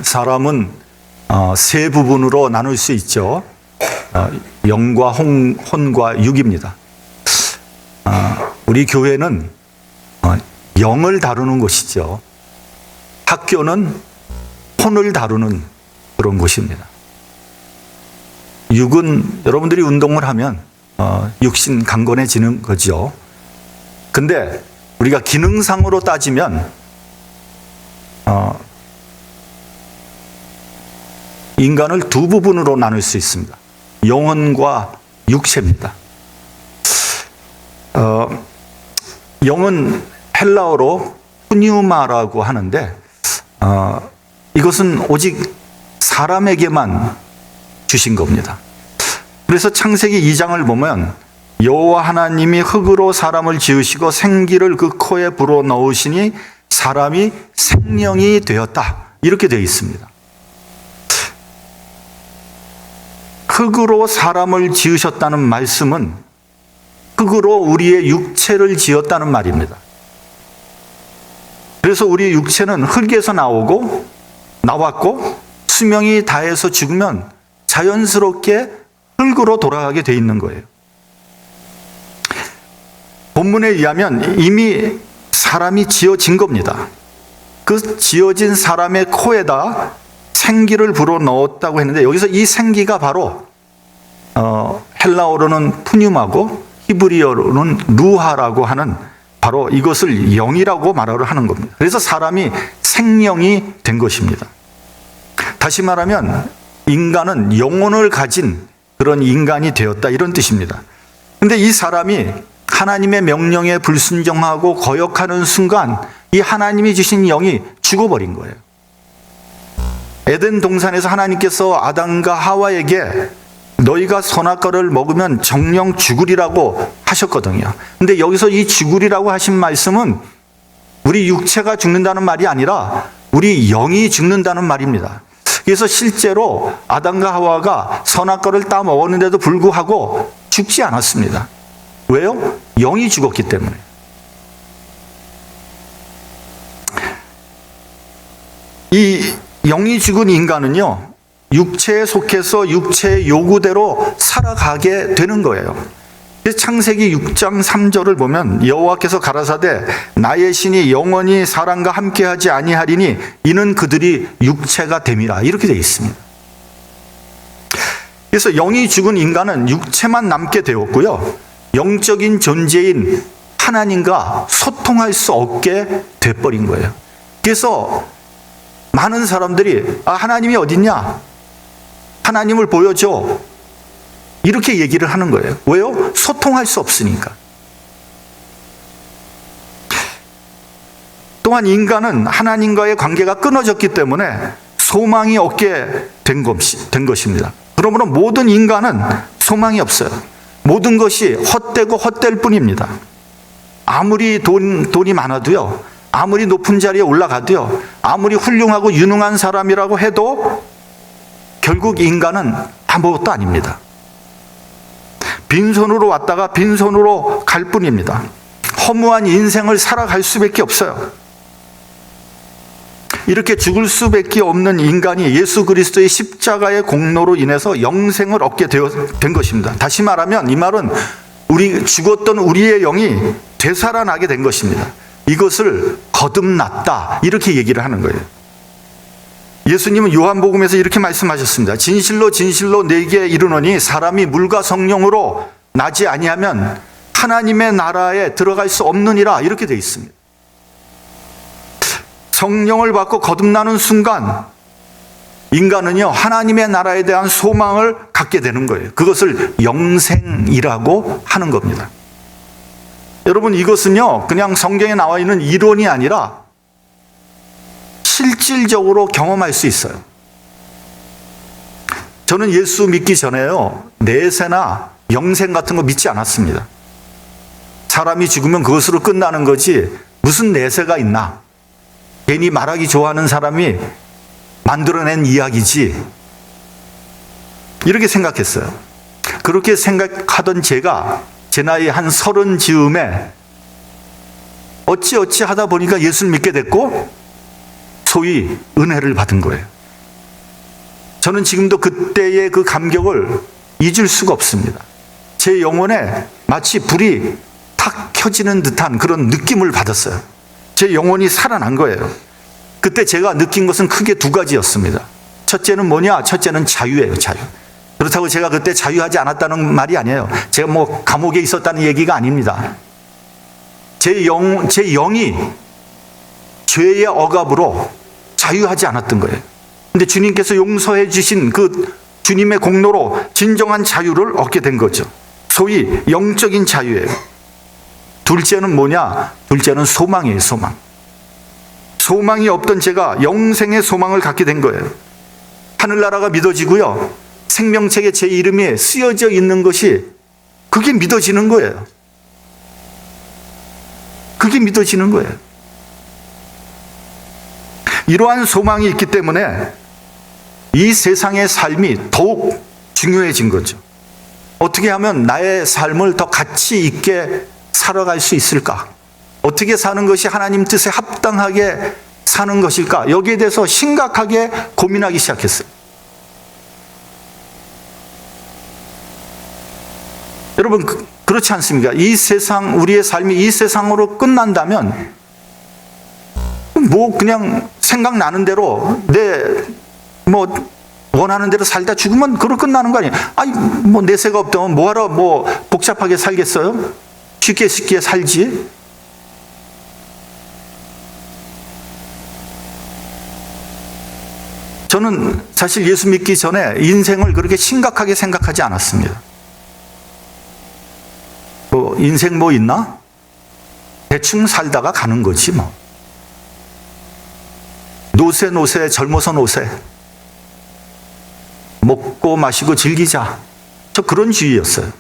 사람은 세 부분으로 나눌 수 있죠. 영과 혼과 육입니다. 우리 교회는 영을 다루는 곳이죠. 학교는 혼을 다루는 그런 곳입니다. 육은 여러분들이 운동을 하면 육신 강건해지는 거죠. 근데 우리가 기능상으로 따지면 인간을 두 부분으로 나눌 수 있습니다. 영혼과 육체입니다. 영은 헬라어로 푸뉴마라고 하는데 이것은 오직 사람에게만 주신 겁니다. 그래서 창세기 2장을 보면 여호와 하나님이 흙으로 사람을 지으시고 생기를 그 코에 불어넣으시니 사람이 생명이 되었다. 이렇게 되어 있습니다. 흙으로 사람을 지으셨다는 말씀은 흙으로 우리의 육체를 지었다는 말입니다. 그래서 우리 육체는 흙에서 나왔고 수명이 다해서 죽으면 자연스럽게 흙으로 돌아가게 돼 있는 거예요. 본문에 의하면 이미 사람이 지어진 겁니다. 그 지어진 사람의 코에다 생기를 불어넣었다고 했는데 여기서 이 생기가 바로 헬라어로는 푸뉴마고 히브리어로는 루하라고 하는 바로 이것을 영이라고 말을 하는 겁니다. 그래서 사람이 생명이 된 것입니다. 다시 말하면 인간은 영혼을 가진 그런 인간이 되었다 이런 뜻입니다. 그런데 이 사람이 하나님의 명령에 불순종하고 거역하는 순간 이 하나님이 주신 영이 죽어버린 거예요. 에덴 동산에서 하나님께서 아담과 하와에게 너희가 선악과를 먹으면 정령 죽으리라고 하셨거든요. 근데 여기서 이 죽으리라고 하신 말씀은 우리 육체가 죽는다는 말이 아니라 우리 영이 죽는다는 말입니다. 그래서 실제로 아담과 하와가 선악과를 따 먹었는데도 불구하고 죽지 않았습니다. 왜요? 영이 죽었기 때문에. 이 영이 죽은 인간은요, 육체에 속해서 육체의 요구대로 살아가게 되는 거예요. 창세기 6장 3절을 보면 여호와께서 가라사대 나의 신이 영원히 사람과 함께하지 아니하리니 이는 그들이 육체가 됨이라 이렇게 되어 있습니다. 그래서 영이 죽은 인간은 육체만 남게 되었고요, 영적인 존재인 하나님과 소통할 수 없게 돼버린 거예요. 그래서 많은 사람들이 하나님이 어딨냐? 하나님을 보여줘. 이렇게 얘기를 하는 거예요. 왜요? 소통할 수 없으니까. 또한 인간은 하나님과의 관계가 끊어졌기 때문에 소망이 없게 된 것입니다. 그러므로 모든 인간은 소망이 없어요. 모든 것이 헛되고 헛될 뿐입니다. 아무리 돈이 많아도요, 아무리 높은 자리에 올라가도요, 아무리 훌륭하고 유능한 사람이라고 해도 결국 인간은 아무것도 아닙니다. 빈손으로 왔다가 빈손으로 갈 뿐입니다. 허무한 인생을 살아갈 수밖에 없어요. 이렇게 죽을 수밖에 없는 인간이 예수 그리스도의 십자가의 공로로 인해서 영생을 얻게 된 것입니다. 다시 말하면 이 말은 죽었던 우리의 영이 되살아나게 된 것입니다. 이것을 거듭났다 이렇게 얘기를 하는 거예요. 예수님은 요한복음에서 이렇게 말씀하셨습니다. 진실로 진실로 내게 이르노니 사람이 물과 성령으로 나지 아니하면 하나님의 나라에 들어갈 수 없느니라 이렇게 되어 있습니다. 성령을 받고 거듭나는 순간 인간은요, 하나님의 나라에 대한 소망을 갖게 되는 거예요. 그것을 영생이라고 하는 겁니다. 여러분, 이것은요 그냥 성경에 나와 있는 이론이 아니라 실질적으로 경험할 수 있어요. 저는 예수 믿기 전에요, 내세나 영생 같은 거 믿지 않았습니다. 사람이 죽으면 그것으로 끝나는 거지 무슨 내세가 있나, 괜히 말하기 좋아하는 사람이 만들어낸 이야기지, 이렇게 생각했어요. 그렇게 생각하던 제가 제 나이 한 30 즈음에 어찌 하다 보니까 예수를 믿게 됐고 소위 은혜를 받은 거예요. 저는 지금도 그때의 그 감격을 잊을 수가 없습니다. 제 영혼에 마치 불이 탁 켜지는 듯한 그런 느낌을 받았어요. 제 영혼이 살아난 거예요. 그때 제가 느낀 것은 크게 두 가지였습니다. 첫째는 뭐냐? 첫째는 자유예요, 자유. 그렇다고 제가 그때 자유하지 않았다는 말이 아니에요. 제가 뭐 감옥에 있었다는 얘기가 아닙니다. 제 영이 죄의 억압으로 자유하지 않았던 거예요. 근데 주님께서 용서해 주신 그 주님의 공로로 진정한 자유를 얻게 된 거죠. 소위 영적인 자유예요. 둘째는 뭐냐? 둘째는 소망이에요, 소망. 소망이 없던 제가 영생의 소망을 갖게 된 거예요. 하늘나라가 믿어지고요. 생명책에 제 이름이 쓰여져 있는 것이 그게 믿어지는 거예요. 그게 믿어지는 거예요. 이러한 소망이 있기 때문에 이 세상의 삶이 더욱 중요해진 거죠. 어떻게 하면 나의 삶을 더 가치 있게 살아갈 수 있을까? 어떻게 사는 것이 하나님 뜻에 합당하게 사는 것일까? 여기에 대해서 심각하게 고민하기 시작했어요. 여러분, 그렇지 않습니까? 이 세상, 우리의 삶이 이 세상으로 끝난다면 뭐 그냥 생각나는 대로 뭐 원하는 대로 살다 죽으면 그로 끝나는 거 아니에요? 아니, 뭐 내세가 없다면 뭐하러 뭐 복잡하게 살겠어요? 쉽게 살지. 저는 사실 예수 믿기 전에 인생을 그렇게 심각하게 생각하지 않았습니다. 뭐 인생 뭐 있나? 대충 살다가 가는 거지 뭐. 노세 젊어서 노세. 먹고 마시고 즐기자. 저 그런 주의였어요.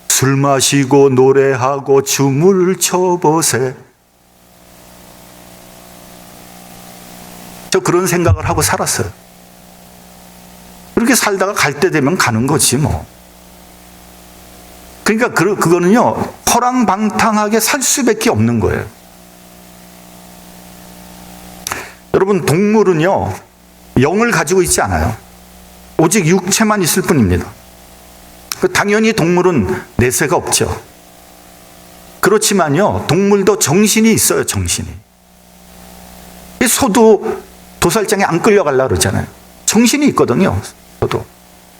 술 마시고 노래하고 춤을 춰보세. 저 그런 생각을 하고 살았어요. 그렇게 살다가 갈 때 되면 가는 거지 뭐. 그러니까 그거는요, 허랑방탕하게 살 수밖에 없는 거예요. 여러분, 동물은요, 영을 가지고 있지 않아요. 오직 육체만 있을 뿐입니다. 당연히 동물은 내세가 없죠. 그렇지만요, 동물도 정신이 있어요, 정신이. 소도 도살장에 안 끌려가려고 그러잖아요. 정신이 있거든요, 소도.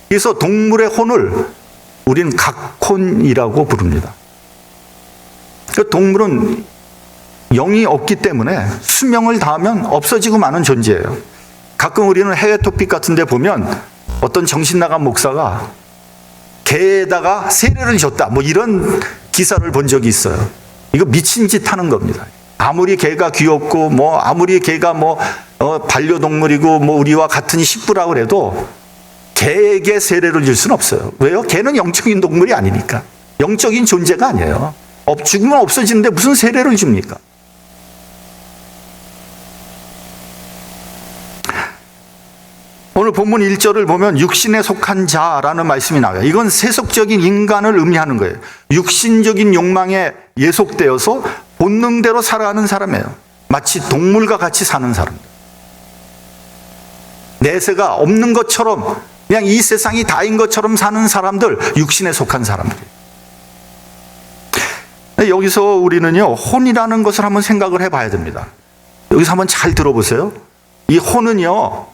그래서 동물의 혼을 우리는 각혼이라고 부릅니다. 동물은 영이 없기 때문에 수명을 다하면 없어지고 마는 존재예요. 가끔 우리는 해외 토픽 같은 데 보면 어떤 정신 나간 목사가 개에다가 세례를 줬다, 뭐 이런 기사를 본 적이 있어요. 이거 미친 짓 하는 겁니다. 아무리 개가 귀엽고 뭐 아무리 개가 뭐 반려동물이고 뭐 우리와 같은 식구라고 해도 개에게 세례를 줄 수는 없어요. 왜요? 개는 영적인 동물이 아니니까. 영적인 존재가 아니에요. 죽으면 없어지는데 무슨 세례를 줍니까? 오늘 본문 1절을 보면 육신에 속한 자라는 말씀이 나와요. 이건 세속적인 인간을 의미하는 거예요. 육신적인 욕망에 예속되어서 본능대로 살아가는 사람이에요. 마치 동물과 같이 사는 사람. 내세가 없는 것처럼 그냥 이 세상이 다인 것처럼 사는 사람들, 육신에 속한 사람들. 여기서 우리는요, 혼이라는 것을 한번 생각을 해봐야 됩니다. 여기서 한번 잘 들어보세요. 이 혼은요,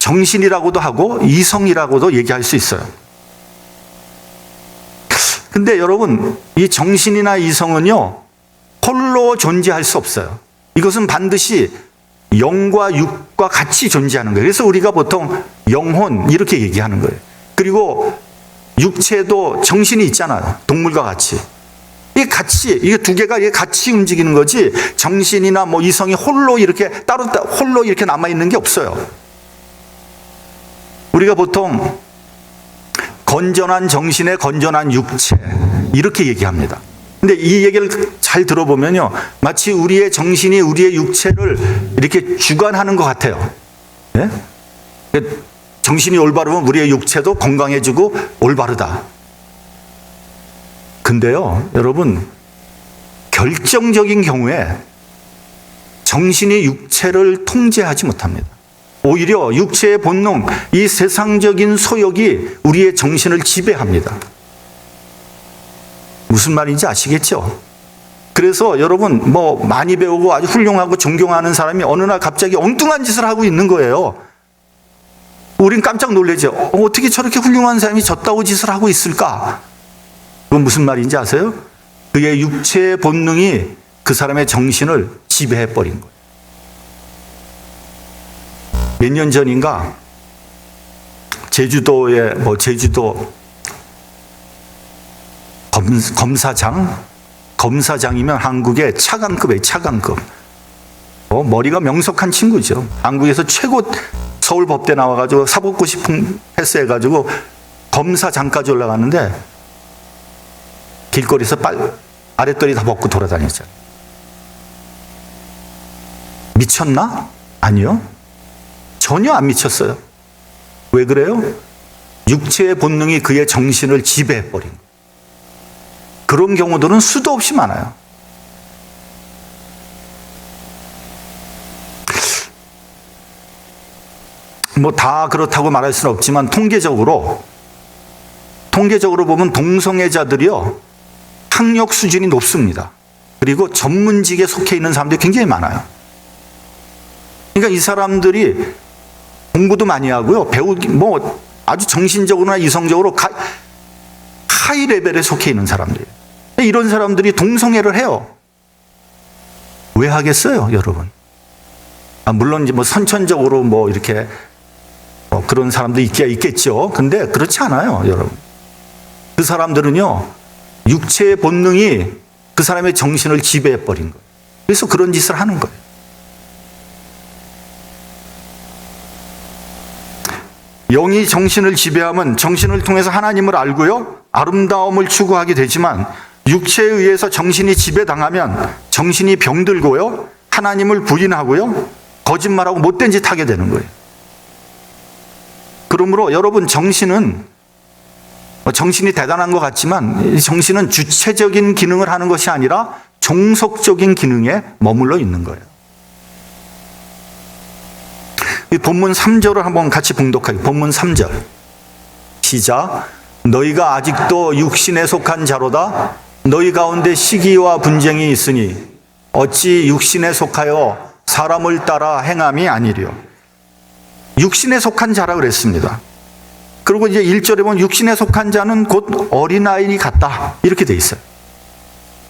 정신이라고도 하고 이성이라고도 얘기할 수 있어요. 근데 여러분, 이 정신이나 이성은요, 홀로 존재할 수 없어요. 이것은 반드시 영과 육과 같이 존재하는 거예요. 그래서 우리가 보통 영혼 이렇게 얘기하는 거예요. 그리고 육체도 정신이 있잖아요. 동물과 같이. 이게 두 개가 같이 움직이는 거지, 정신이나 뭐 이성이 홀로 이렇게 홀로 이렇게 남아있는 게 없어요. 우리가 보통 건전한 정신에 건전한 육체 이렇게 얘기합니다. 근데 이 얘기를 잘 들어보면요, 마치 우리의 정신이 우리의 육체를 이렇게 주관하는 것 같아요. 예? 정신이 올바르면 우리의 육체도 건강해지고 올바르다. 근데요, 여러분, 결정적인 경우에 정신이 육체를 통제하지 못합니다. 오히려 육체의 본능, 이 세상적인 소욕이 우리의 정신을 지배합니다. 무슨 말인지 아시겠죠? 그래서 여러분 뭐 많이 배우고 아주 훌륭하고 존경하는 사람이 어느 날 갑자기 엉뚱한 짓을 하고 있는 거예요. 우린 깜짝 놀라죠. 어떻게 저렇게 훌륭한 사람이 저따구 짓을 하고 있을까? 그건 무슨 말인지 아세요? 그의 육체의 본능이 그 사람의 정신을 지배해버린 거예요. 몇 년 전인가 제주도 검사장이면 한국의 차관급이에요. 차관급. 머리가 명석한 친구죠. 한국에서 최고 서울법대 나와가지고 사법고 싶은 패스해가지고 검사장까지 올라갔는데 길거리에서 아랫도리 다 벗고 돌아다녔잖아요. 미쳤나? 아니요. 전혀 안 미쳤어요. 왜 그래요? 육체의 본능이 그의 정신을 지배해버린 거예요. 그런 경우들은 수도 없이 많아요. 뭐 다 그렇다고 말할 수는 없지만 통계적으로 보면 동성애자들이요 학력 수준이 높습니다. 그리고 전문직에 속해 있는 사람들이 굉장히 많아요. 그러니까 이 사람들이 공부도 많이 하고요. 뭐 아주 정신적으로나 이성적으로 하이 레벨에 속해 있는 사람들이에요. 이런 사람들이 동성애를 해요. 왜 하겠어요, 여러분? 물론 이제 뭐 선천적으로 뭐 이렇게 그런 사람도 있겠죠. 근데 그렇지 않아요, 여러분. 그 사람들은요, 육체의 본능이 그 사람의 정신을 지배해버린 거예요. 그래서 그런 짓을 하는 거예요. 영이 정신을 지배하면 정신을 통해서 하나님을 알고요, 아름다움을 추구하게 되지만 육체에 의해서 정신이 지배당하면 정신이 병들고요, 하나님을 부인하고요, 거짓말하고 못된 짓 하게 되는 거예요. 그러므로 여러분 정신이 대단한 것 같지만 정신은 주체적인 기능을 하는 것이 아니라 종속적인 기능에 머물러 있는 거예요. 이 본문 3절을 한번 같이 봉독하겠습니다. 본문 3절 시작. 너희가 아직도 육신에 속한 자로다. 너희 가운데 시기와 분쟁이 있으니 어찌 육신에 속하여 사람을 따라 행함이 아니리요. 육신에 속한 자라 그랬습니다. 그리고 이제 1절에 보면 육신에 속한 자는 곧 어린아이 같다 이렇게 돼 있어요.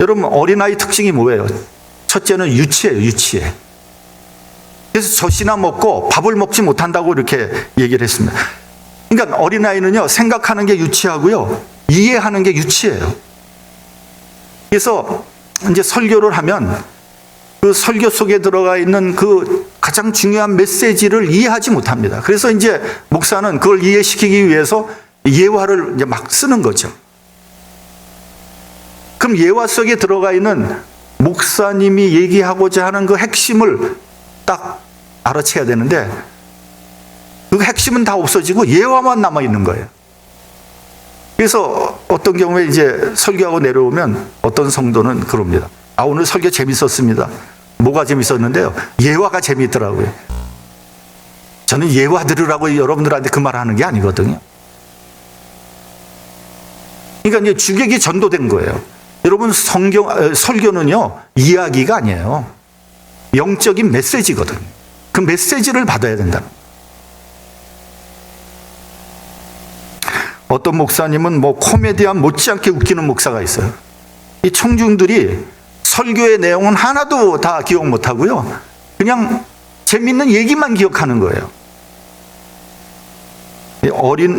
여러분 어린아이 특징이 뭐예요? 첫째는 유치해요. 유치해. 그래서 젖이나 먹고 밥을 먹지 못한다고 이렇게 얘기를 했습니다. 그러니까 어린아이는요 생각하는 게 유치하고요 이해하는 게 유치해요. 그래서 이제 설교를 하면 그 설교 속에 들어가 있는 그 가장 중요한 메시지를 이해하지 못합니다. 그래서 이제 목사는 그걸 이해시키기 위해서 예화를 이제 막 쓰는 거죠. 그럼 예화 속에 들어가 있는 목사님이 얘기하고자 하는 그 핵심을 딱 알아채야 되는데 그 핵심은 다 없어지고 예화만 남아 있는 거예요. 그래서 어떤 경우에 이제 설교하고 내려오면 어떤 성도는 그럽니다. 오늘 설교 재밌었습니다. 뭐가 재밌었는데요? 예화가 재밌더라고요. 저는 예화 들으라고 여러분들한테 그 말 하는 게 아니거든요. 그러니까 이제 주객이 전도된 거예요. 여러분 설교는요 이야기가 아니에요. 영적인 메시지거든요. 그 메시지를 받아야 된다. 어떤 목사님은 뭐 코미디언 못지않게 웃기는 목사가 있어요. 이 청중들이 설교의 내용은 하나도 다 기억 못하고요. 그냥 재밌는 얘기만 기억하는 거예요.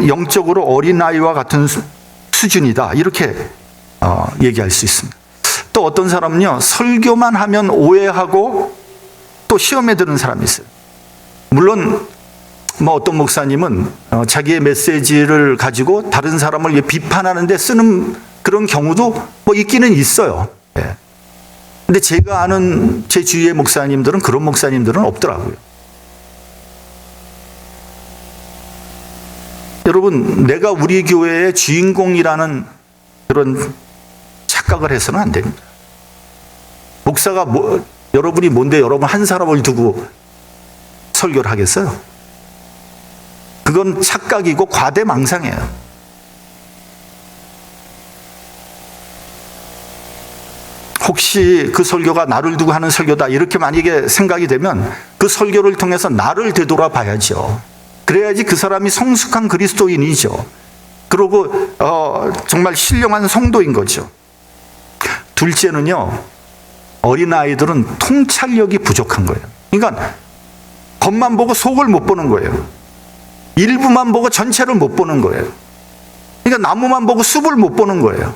영적으로 어린아이와 같은 수준이다. 이렇게 얘기할 수 있습니다. 또 어떤 사람은요. 설교만 하면 오해하고 또 시험에 드는 사람이 있어요. 물론 뭐 어떤 목사님은 자기의 메시지를 가지고 다른 사람을 비판하는 데 쓰는 그런 경우도 뭐 있기는 있어요. 예. 근데 제가 아는 제 주위의 목사님들은 그런 목사님들은 없더라고요. 여러분, 내가 우리 교회의 주인공이라는 그런 착각을 해서는 안 됩니다. 목사가 여러분이 뭔데 여러분 한 사람을 두고 설교를 하겠어요? 그건 착각이고 과대망상이에요. 혹시 그 설교가 나를 두고 하는 설교다 이렇게 만약에 생각이 되면 그 설교를 통해서 나를 되돌아봐야죠. 그래야지 그 사람이 성숙한 그리스도인이죠. 그리고 정말 신령한 성도인 거죠. 둘째는요, 어린아이들은 통찰력이 부족한 거예요. 그러니까 겉만 보고 속을 못 보는 거예요. 일부만 보고 전체를 못 보는 거예요. 그러니까 나무만 보고 숲을 못 보는 거예요.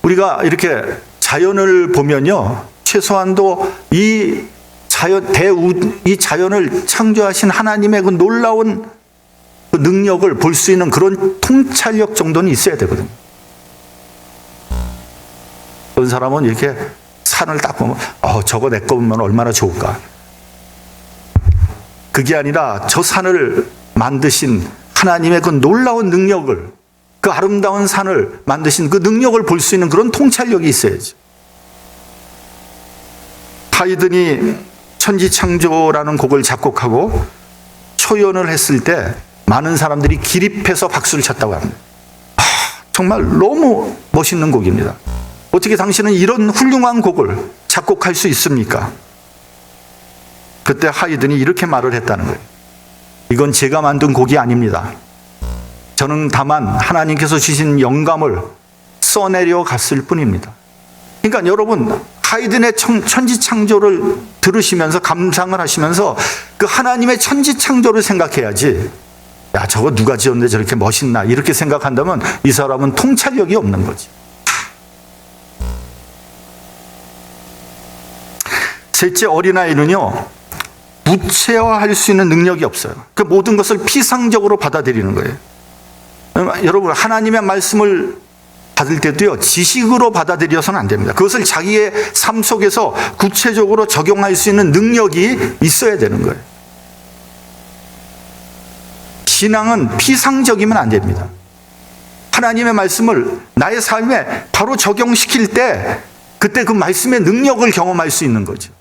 우리가 이렇게 자연을 보면요, 최소한도 이 자연을 창조하신 하나님의 그 놀라운 그 능력을 볼 수 있는 그런 통찰력 정도는 있어야 되거든요. 어떤 사람은 이렇게 산을 딱 보면 저거 내 거 보면 얼마나 좋을까. 그게 아니라 저 산을 만드신 하나님의 그 놀라운 능력을, 그 아름다운 산을 만드신 그 능력을 볼 수 있는 그런 통찰력이 있어야죠. 하이든이 천지창조라는 곡을 작곡하고 초연을 했을 때 많은 사람들이 기립해서 박수를 쳤다고 합니다. 정말 너무 멋있는 곡입니다. 어떻게 당신은 이런 훌륭한 곡을 작곡할 수 있습니까? 그때 하이든이 이렇게 말을 했다는 거예요. 이건 제가 만든 곡이 아닙니다. 저는 다만 하나님께서 주신 영감을 써내려 갔을 뿐입니다. 그러니까 여러분, 하이든의 천지창조를 들으시면서 감상을 하시면서 그 하나님의 천지창조를 생각해야지, 야, 저거 누가 지었는데 저렇게 멋있나, 이렇게 생각한다면 이 사람은 통찰력이 없는 거지. 셋째, 어린아이는요, 무체화할 수 있는 능력이 없어요. 그 모든 것을 피상적으로 받아들이는 거예요. 여러분, 하나님의 말씀을 받을 때도요, 지식으로 받아들여서는 안 됩니다. 그것을 자기의 삶 속에서 구체적으로 적용할 수 있는 능력이 있어야 되는 거예요. 신앙은 피상적이면 안 됩니다. 하나님의 말씀을 나의 삶에 바로 적용시킬 때 그때 그 말씀의 능력을 경험할 수 있는 거죠.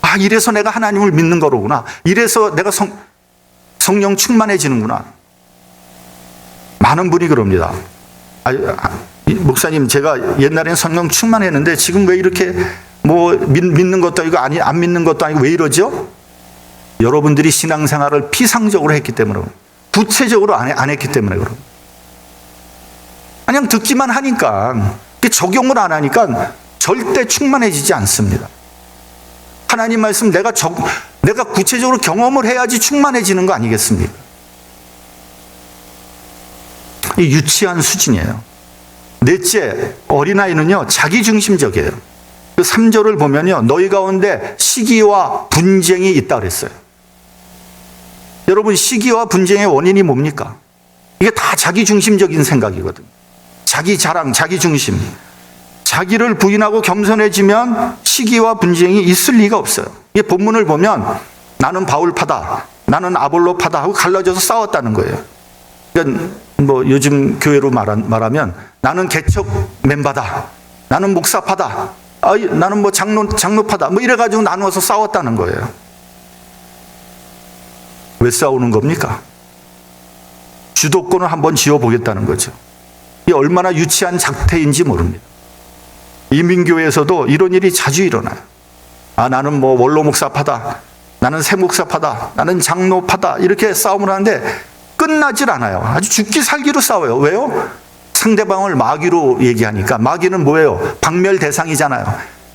아, 이래서 내가 하나님을 믿는 거로구나. 이래서 내가 성령 충만해지는구나. 많은 분이 그럽니다. 목사님, 제가 옛날엔 성령 충만했는데 지금 왜 이렇게 믿는 것도 아니고 안 믿는 것도 아니고 왜 이러죠? 여러분들이 신앙생활을 피상적으로 했기 때문에, 구체적으로 안 했기 때문에 그럼. 그냥 듣기만 하니까, 적용을 안 하니까 절대 충만해지지 않습니다. 하나님 말씀 내가 구체적으로 경험을 해야지 충만해지는 거 아니겠습니까? 이 유치한 수준이에요. 넷째, 어린아이는요, 자기중심적이에요. 그 3절을 보면요, 너희 가운데 시기와 분쟁이 있다 그랬어요. 여러분, 시기와 분쟁의 원인이 뭡니까? 이게 다 자기중심적인 생각이거든요. 자기 자랑, 자기중심. 자기를 부인하고 겸손해지면 시기와 분쟁이 있을 리가 없어요. 이 본문을 보면 나는 바울파다, 나는 아볼로파다 하고 갈라져서 싸웠다는 거예요. 그러니까 요즘 교회로 말하면 나는 개척 멤버다, 나는 목사파다, 나는 장로파다, 이래가지고 나누어서 싸웠다는 거예요. 왜 싸우는 겁니까? 주도권을 한번 쥐어보겠다는 거죠. 이게 얼마나 유치한 작태인지 모릅니다. 이민교회에서도 이런 일이 자주 일어나요. 나는 원로 목사파다, 나는 새 목사파다, 나는 장로파다, 이렇게 싸움을 하는데 끝나질 않아요. 아주 죽기 살기로 싸워요. 왜요? 상대방을 마귀로 얘기하니까. 마귀는 뭐예요? 박멸 대상이잖아요.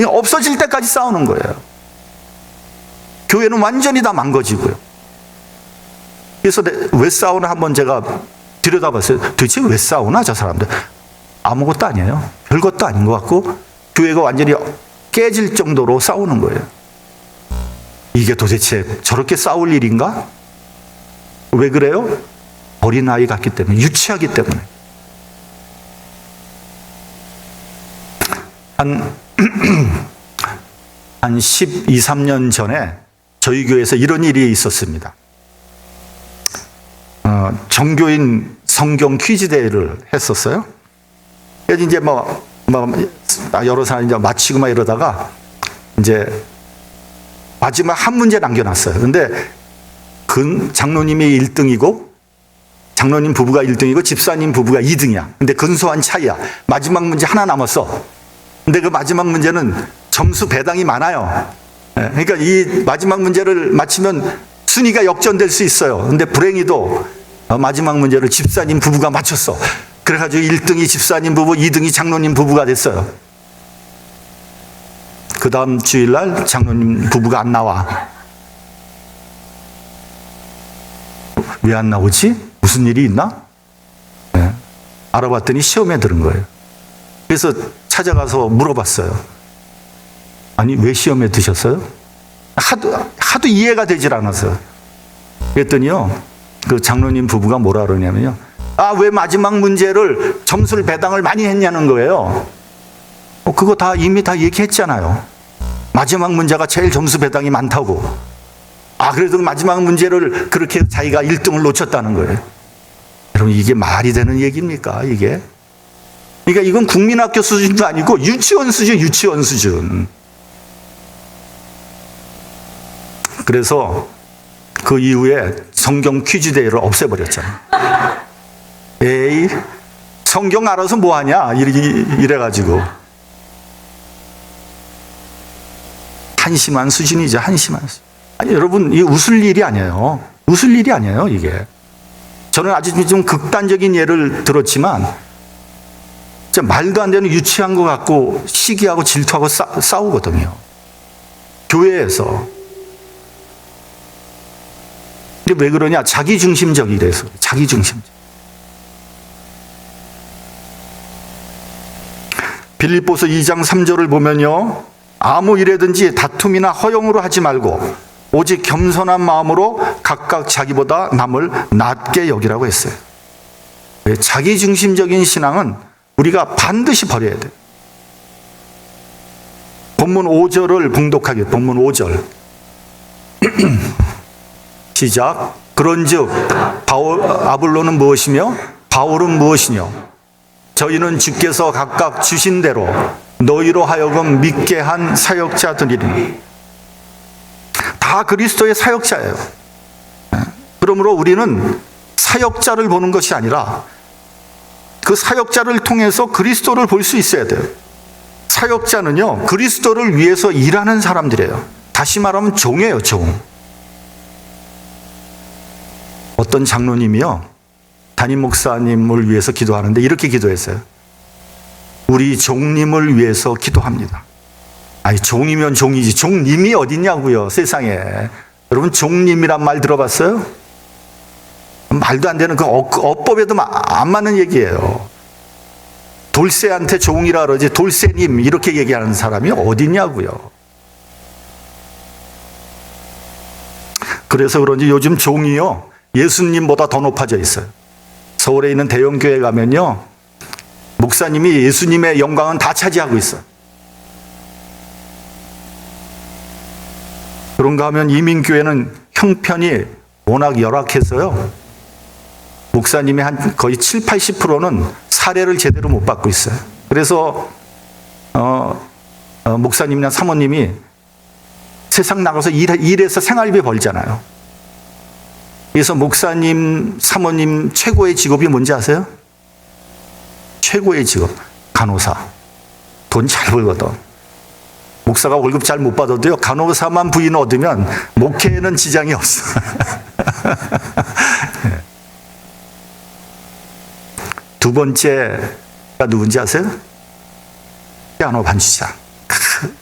없어질 때까지 싸우는 거예요. 교회는 완전히 다 망가지고요. 그래서 왜 싸우나 한번 제가 들여다봤어요. 도대체 왜 싸우나 저 사람들? 아무것도 아니에요. 별것도 아닌 것 같고 교회가 완전히 깨질 정도로 싸우는 거예요. 이게 도대체 저렇게 싸울 일인가? 왜 그래요? 어린아이 같기 때문에, 유치하기 때문에. 한 12, 13년 전에 저희 교회에서 이런 일이 있었습니다. 정교인 성경 퀴즈 대회를 했었어요. 그래서 이제 여러 사람이 이제 마치고 이러다가 이제 마지막 한 문제 남겨놨어요. 근데 그 장로님이 1등이고 장로님 부부가 1등이고 집사님 부부가 2등이야. 근데 근소한 차이야. 마지막 문제 하나 남았어. 근데 그 마지막 문제는 점수 배당이 많아요. 그러니까 이 마지막 문제를 맞히면 순위가 역전될 수 있어요. 근데 불행히도 마지막 문제를 집사님 부부가 맞췄어. 그래가지고 1등이 집사님 부부, 2등이 장로님 부부가 됐어요. 그 다음 주일날 장로님 부부가 안 나와. 왜 안 나오지? 무슨 일이 있나? 네. 알아봤더니 시험에 들은 거예요. 그래서 찾아가서 물어봤어요. 아니, 왜 시험에 드셨어요? 하도 이해가 되질 않았어요. 그랬더니요, 그 장로님 부부가 뭐라 그러냐면요. 왜 마지막 문제를 점수를 배당을 많이 했냐는 거예요. 그거 다 이미 다 얘기했잖아요. 마지막 문제가 제일 점수 배당이 많다고. 그래도 마지막 문제를 그렇게 자기가 1등을 놓쳤다는 거예요. 여러분, 이게 말이 되는 얘기입니까, 이게? 그러니까 이건 국민학교 수준도 아니고 유치원 수준. 그래서 그 이후에 성경 퀴즈 대회를 없애버렸잖아요. 에이, 성경 알아서 뭐하냐? 이래가지고. 한심한 수준이죠, 한심한 수준. 아니, 여러분, 이게 웃을 일이 아니에요. 웃을 일이 아니에요, 이게. 저는 아주 좀 극단적인 예를 들었지만, 진짜 말도 안 되는 유치한 거 갖고 시기하고 질투하고 싸우거든요. 교회에서. 근데 왜 그러냐? 자기중심적이래서. 자기중심적. 빌립보서 2장 3절을 보면요. 아무 일에든지 다툼이나 허용으로 하지 말고 오직 겸손한 마음으로 각각 자기보다 남을 낮게 여기라고 했어요. 자기중심적인 신앙은 우리가 반드시 버려야 돼요. 본문 5절을 봉독하게. 본문 5절. 시작. 그런즉 아볼로는 무엇이며 바울은 무엇이뇨? 저희는 주께서 각각 주신 대로 너희로 하여금 믿게 한 사역자들이니. 다 그리스도의 사역자예요. 그러므로 우리는 사역자를 보는 것이 아니라 그 사역자를 통해서 그리스도를 볼 수 있어야 돼요. 사역자는요, 그리스도를 위해서 일하는 사람들이에요. 다시 말하면 종이에요, 종. 어떤 장로님이요, 담임 목사님을 위해서 기도하는데 이렇게 기도했어요. 우리 종님을 위해서 기도합니다. 아니, 종이면 종이지 종님이 어딨냐고요, 세상에. 여러분, 종님이란 말 들어봤어요? 말도 안 되는 그 어법에도 안 맞는 얘기예요. 돌쇠한테 종이라 그러지 돌쇠님 이렇게 얘기하는 사람이 어딨냐고요. 그래서 그런지 요즘 종이요, 예수님보다 더 높아져 있어요. 서울에 있는 대형교회 가면요, 목사님이 예수님의 영광은 다 차지하고 있어요. 그런가 하면 이민교회는 형편이 워낙 열악해서요, 목사님의 한 거의 70-80%는 사례를 제대로 못 받고 있어요. 그래서 목사님이나 사모님이 세상 나가서 일해서 생활비 벌잖아요. 그래서 목사님, 사모님 최고의 직업이 뭔지 아세요? 최고의 직업, 간호사. 돈 잘 벌거든. 목사가 월급 잘 못 받아도요, 간호사만 부인 얻으면 목회에는 지장이 없어. 두 번째가 누군지 아세요? 피아노 반주자.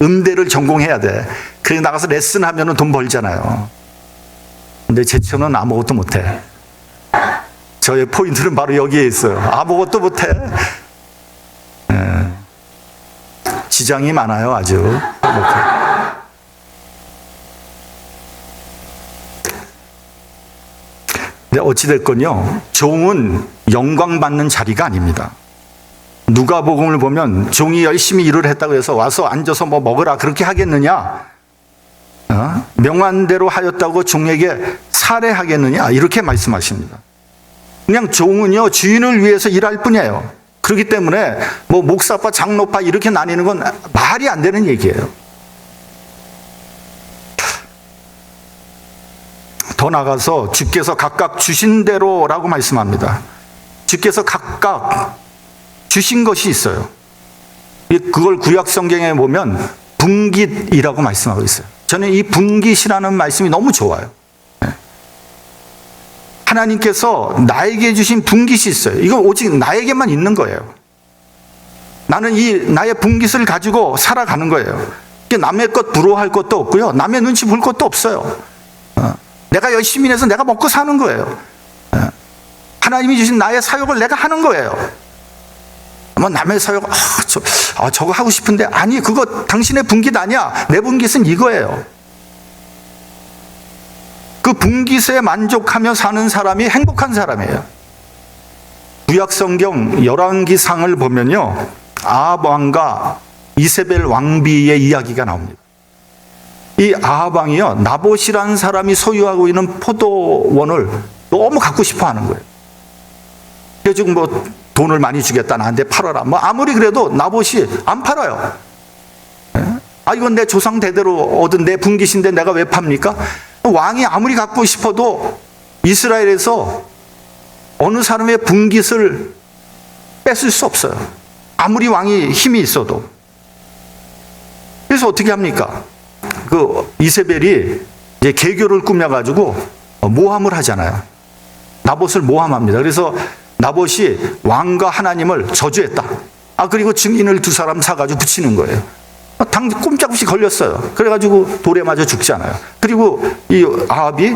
음대를 전공해야 돼. 그래 나가서 레슨하면 돈 벌잖아요. 근데 제 처는 아무것도 못해. 저의 포인트는 바로 여기에 있어요. 아무것도 못해. 지장이 많아요, 아주. 근데 어찌됐건요, 종은 영광받는 자리가 아닙니다. 누가복음을 보면 종이 열심히 일을 했다고 해서 와서 앉아서 뭐 먹으라 그렇게 하겠느냐? 명한대로 하였다고 종에게 살해하겠느냐? 이렇게 말씀하십니다. 그냥 종은요, 주인을 위해서 일할 뿐이에요. 그렇기 때문에 뭐 목사파, 장로파 이렇게 나뉘는 건 말이 안 되는 얘기예요. 더 나가서 주께서 각각 주신 대로라고 말씀합니다. 주께서 각각 주신 것이 있어요. 그걸 구약 성경에 보면 분깃이라고 말씀하고 있어요. 저는 이 분깃이라는 말씀이 너무 좋아요. 하나님께서 나에게 주신 분깃이 있어요. 이건 오직 나에게만 있는 거예요. 나는 이 나의 분깃을 가지고 살아가는 거예요. 남의 것 부러워할 것도 없고요. 남의 눈치 볼 것도 없어요. 내가 열심히 해서 내가 먹고 사는 거예요. 하나님이 주신 나의 사역을 내가 하는 거예요. 뭐 남의 사역, 저거 하고 싶은데, 아니, 그거 당신의 분깃 아니야. 내 분깃은 이거예요. 그 분깃에 만족하며 사는 사람이 행복한 사람이에요. 구약 성경 열왕기상을 보면요, 아합 왕과 이세벨 왕비의 이야기가 나옵니다. 이 아합 왕이요, 나봇이라는 사람이 소유하고 있는 포도원을 너무 갖고 싶어 하는 거예요. 그래서 뭐 돈을 많이 주겠다, 나한테 팔아라. 뭐 아무리 그래도 나봇이 안 팔아요. 이건 내 조상 대대로 얻은 내 분깃인데 내가 왜 팝니까? 왕이 아무리 갖고 싶어도 이스라엘에서 어느 사람의 분깃을 뺏을 수 없어요. 아무리 왕이 힘이 있어도. 그래서 어떻게 합니까? 그 이세벨이 이제 계교를 꾸며가지고 모함을 하잖아요. 나봇을 모함합니다. 그래서 나봇이 왕과 하나님을 저주했다. 그리고 증인을 두 사람 사가지고 붙이는 거예요. 꼼짝없이 걸렸어요. 그래가지고 돌에 맞아 죽잖아요. 그리고 이 아합이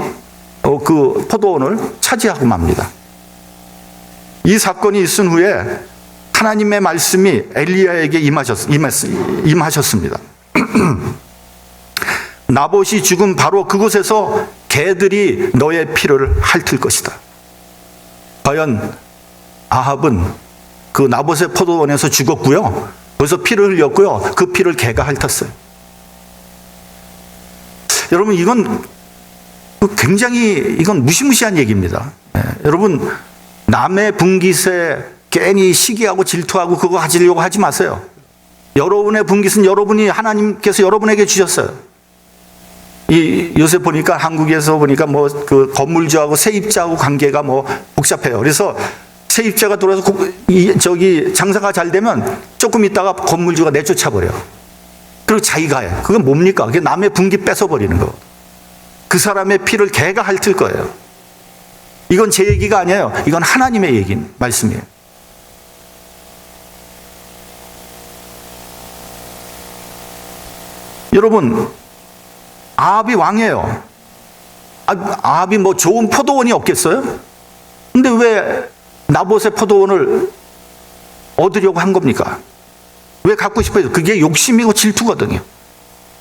그 포도원을 차지하고 맙니다. 이 사건이 있은 후에 하나님의 말씀이 엘리야에게 임하셨습니다. 나봇이 죽은 바로 그곳에서 개들이 너의 피를 핥을 것이다. 과연 아합은 그 나봇의 포도원에서 죽었고요. 거기서 피를 흘렸고요. 그 피를 개가 핥았어요. 여러분, 이건 굉장히 이건 무시무시한 얘기입니다. 여러분, 남의 분깃에 괜히 시기하고 질투하고 그거 가지려고 하지 마세요. 여러분의 분깃은 여러분이 하나님께서 여러분에게 주셨어요. 요새 보니까 한국에서 보니까 뭐 그 건물주하고 세입자하고 관계가 뭐 복잡해요. 그래서 세입자가 돌아서 장사가 잘 되면 조금 있다가 건물주가 내쫓아 버려요. 그리고 자기가 해. 그건 뭡니까? 그게 남의 분깃 뺏어 버리는 거. 그 사람의 피를 개가 핥을 거예요. 이건 제 얘기가 아니에요. 이건 하나님의 말씀이에요. 여러분, 아합이 왕이에요. 아합이 뭐 좋은 포도원이 없겠어요? 근데 왜 나봇의 포도원을 얻으려고 한 겁니까? 왜 갖고 싶어요? 그게 욕심이고 질투거든요.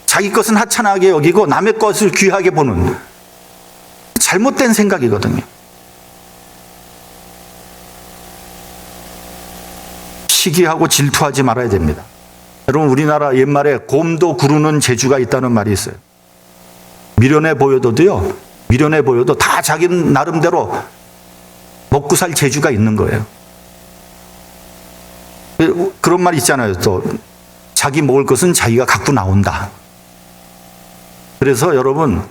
자기 것은 하찮게 여기고 남의 것을 귀하게 보는 잘못된 생각이거든요. 시기하고 질투하지 말아야 됩니다. 여러분, 우리나라 옛말에 곰도 구르는 재주가 있다는 말이 있어요. 미련해 보여도요, 미련해 보여도 다 자기 나름대로 먹고 살 재주가 있는 거예요. 그런 말 있잖아요. 또 자기 먹을 것은 자기가 갖고 나온다. 그래서 여러분,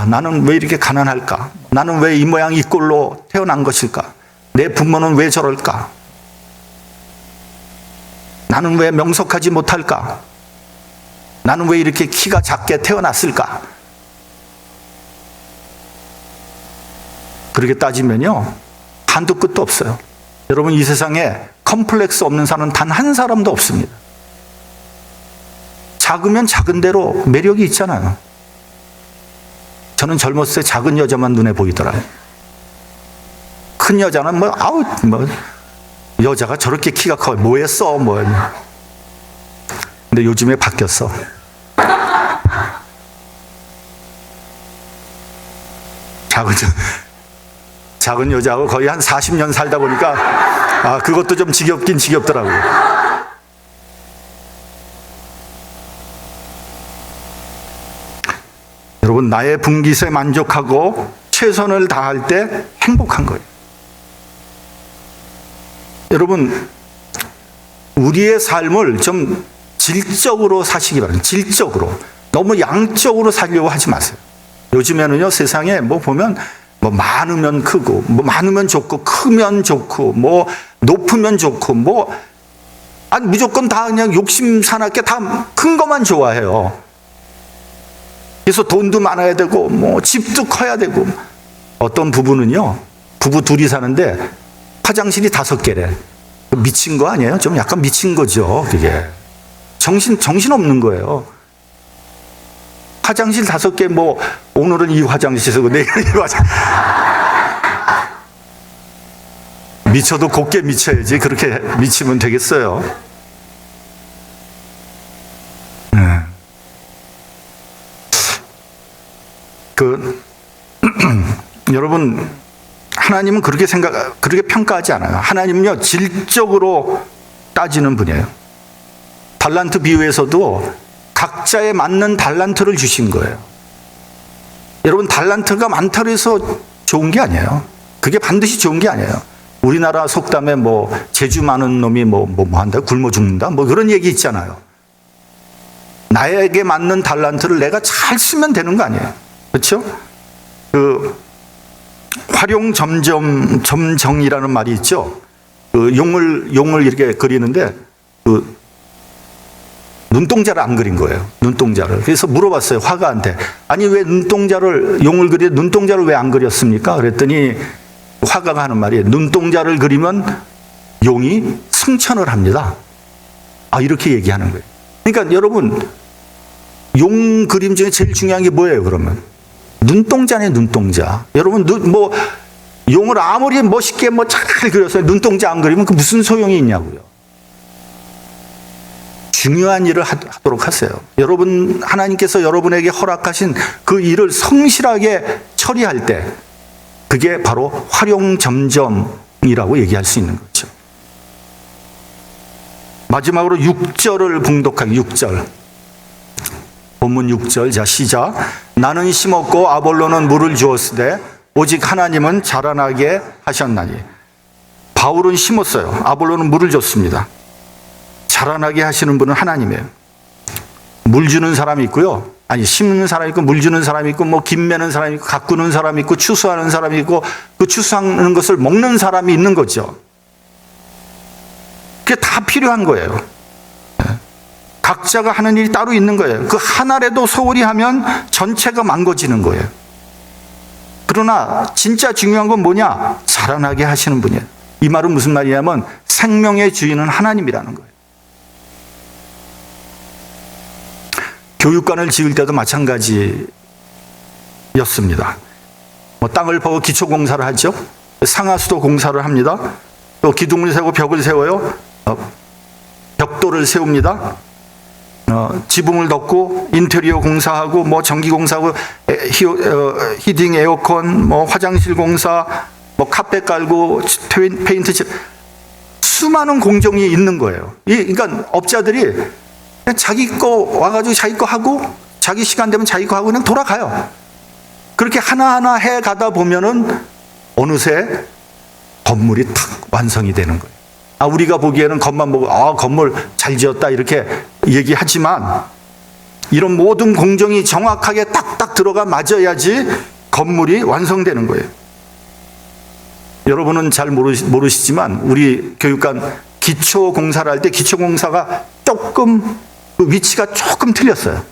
나는 왜 이렇게 가난할까? 나는 왜 이 모양 이 꼴로 태어난 것일까? 내 부모는 왜 저럴까? 나는 왜 명석하지 못할까? 나는 왜 이렇게 키가 작게 태어났을까? 그렇게 따지면요, 한도 끝도 없어요. 여러분, 이 세상에 컴플렉스 없는 사람은 단 한 사람도 없습니다. 작으면 작은 대로 매력이 있잖아요. 저는 젊었을 때 작은 여자만 눈에 보이더라고요. 큰 여자는 여자가 저렇게 키가 커. 뭐 했어? 근데 요즘에 바뀌었어. 작은 여자하고 거의 한 40년 살다 보니까 그것도 좀 지겹긴 지겹더라고요. 여러분, 나의 분깃에 만족하고 최선을 다할 때 행복한 거예요. 여러분, 우리의 삶을 좀 질적으로 사시기 바랍니다. 질적으로. 너무 양적으로 살려고 하지 마세요. 요즘에는요, 세상에 뭐 보면 뭐 많으면 크고, 뭐 많으면 좋고, 크면 좋고, 뭐 높으면 좋고, 뭐, 아니, 무조건 다 그냥 욕심 사납게 다 큰 것만 좋아해요. 그래서 돈도 많아야 되고, 뭐 집도 커야 되고. 어떤 부부는요, 부부 둘이 사는데 화장실이 5개래. 미친 거 아니에요? 좀 약간 미친 거죠, 그게. 정신 없는 거예요. 화장실 5개, 뭐, 오늘은 이 화장실 쓰고, 내일은 이 화장실. 미쳐도 곱게 미쳐야지. 그렇게 미치면 되겠어요. 여러분, 하나님은 그렇게 평가하지 않아요. 하나님은요, 질적으로 따지는 분이에요. 달란트 비유에서도 각자에 맞는 달란트를 주신 거예요. 여러분, 달란트가 많다고 해서 좋은 게 아니에요. 그게 반드시 좋은 게 아니에요. 우리나라 속담에 뭐, 재주 많은 놈이 뭐 한다? 굶어 죽는다? 뭐 그런 얘기 있잖아요. 나에게 맞는 달란트를 내가 잘 쓰면 되는 거 아니에요. 그렇죠? 활용점정이라는 말이 있죠. 용을 이렇게 그리는데, 눈동자를 안 그린 거예요. 눈동자를. 그래서 물어봤어요, 화가한테. 아니, 왜 용을 그리는데 눈동자를 왜 안 그렸습니까? 그랬더니 화가가 하는 말이, 눈동자를 그리면 용이 승천을 합니다. 이렇게 얘기하는 거예요. 그러니까 여러분, 용 그림 중에 제일 중요한 게 뭐예요, 그러면? 눈동자네, 눈동자. 여러분, 용을 아무리 멋있게 잘 그렸어요. 눈동자 안 그리면 그 무슨 소용이 있냐고요. 중요한 일을 하도록 하세요. 여러분, 하나님께서 여러분에게 허락하신 그 일을 성실하게 처리할 때, 그게 바로 활용점정이라고 얘기할 수 있는 거죠. 마지막으로 6절을 봉독하기, 6절. 본문 6절, 자, 시작. 나는 심었고 아볼로는 물을 주었으되 오직 하나님은 자라나게 하셨나니. 바울은 심었어요. 아볼로는 물을 줬습니다. 자라나게 하시는 분은 하나님이에요. 물 주는 사람이 있고요. 심는 사람이 있고, 물 주는 사람이 있고, 뭐, 김 매는 사람이 있고, 가꾸는 사람이 있고, 추수하는 사람이 있고, 그 추수하는 것을 먹는 사람이 있는 거죠. 그게 다 필요한 거예요. 각자가 하는 일이 따로 있는 거예요. 그 하나라도 소홀히 하면 전체가 망가지는 거예요. 그러나 진짜 중요한 건 뭐냐? 자라나게 하시는 분이에요. 이 말은 무슨 말이냐면 생명의 주인은 하나님이라는 거예요. 교육관을 지을 때도 마찬가지였습니다. 땅을 파고 기초공사를 하죠. 상하수도 공사를 합니다. 또 기둥을 세우고 벽을 세워요. 벽돌을 세웁니다. 지붕을 덮고 인테리어 공사하고 뭐 전기 공사하고 히딩 에어컨 뭐 화장실 공사 뭐 카펫 깔고 페인트 수많은 공정이 있는 거예요. 그러니까 업자들이 그냥 자기 거 와가지고 자기 거 하고 자기 시간 되면 자기 거 하고 그냥 돌아가요. 그렇게 하나하나 해 가다 보면은 어느새 건물이 탁 완성이 되는 거예요. 우리가 보기에는 겉만 보고 건물 잘 지었다 이렇게 얘기하지만 이런 모든 공정이 정확하게 딱딱 들어가 맞아야지 건물이 완성되는 거예요. 여러분은 잘 모르시지만 우리 교육관 기초공사를 할 때 기초공사가 조금 그 위치가 조금 틀렸어요.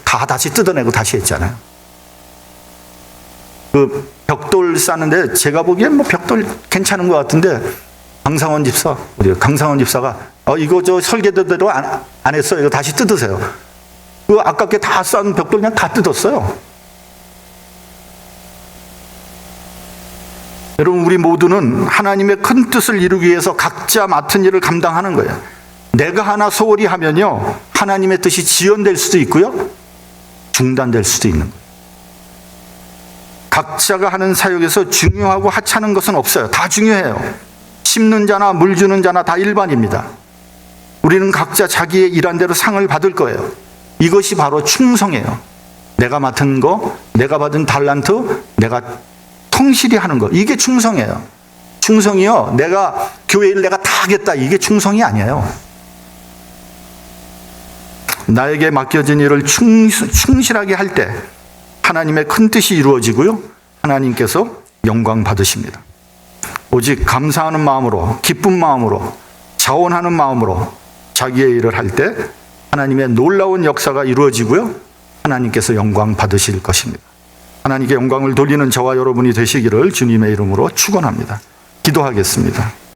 다 다시 뜯어내고 다시 했잖아요. 그 벽돌 싸는데 제가 보기엔 뭐 벽돌 괜찮은 것 같은데 강상원 집사가 이거 저 설계대로 안 했어요. 이거 다시 뜯으세요. 그 아깝게 다 쌓은 벽돌 그냥 다 뜯었어요. 여러분, 우리 모두는 하나님의 큰 뜻을 이루기 위해서 각자 맡은 일을 감당하는 거예요. 내가 하나 소홀히 하면요, 하나님의 뜻이 지연될 수도 있고요, 중단될 수도 있는 거예요. 각자가 하는 사역에서 중요하고 하찮은 것은 없어요. 다 중요해요. 심는 자나 물 주는 자나 다 일반입니다. 우리는 각자 자기의 일한 대로 상을 받을 거예요. 이것이 바로 충성이에요. 내가 맡은 거, 내가 받은 달란트, 내가 성실히 하는 거, 이게 충성이에요. 충성이요, 내가 교회 일 내가 다 하겠다, 이게 충성이 아니에요. 나에게 맡겨진 일을 충실하게 할 때 하나님의 큰 뜻이 이루어지고요. 하나님께서 영광 받으십니다. 오직 감사하는 마음으로, 기쁜 마음으로, 자원하는 마음으로 자기의 일을 할 때 하나님의 놀라운 역사가 이루어지고요. 하나님께서 영광 받으실 것입니다. 하나님께 영광을 돌리는 저와 여러분이 되시기를 주님의 이름으로 축원합니다. 기도하겠습니다.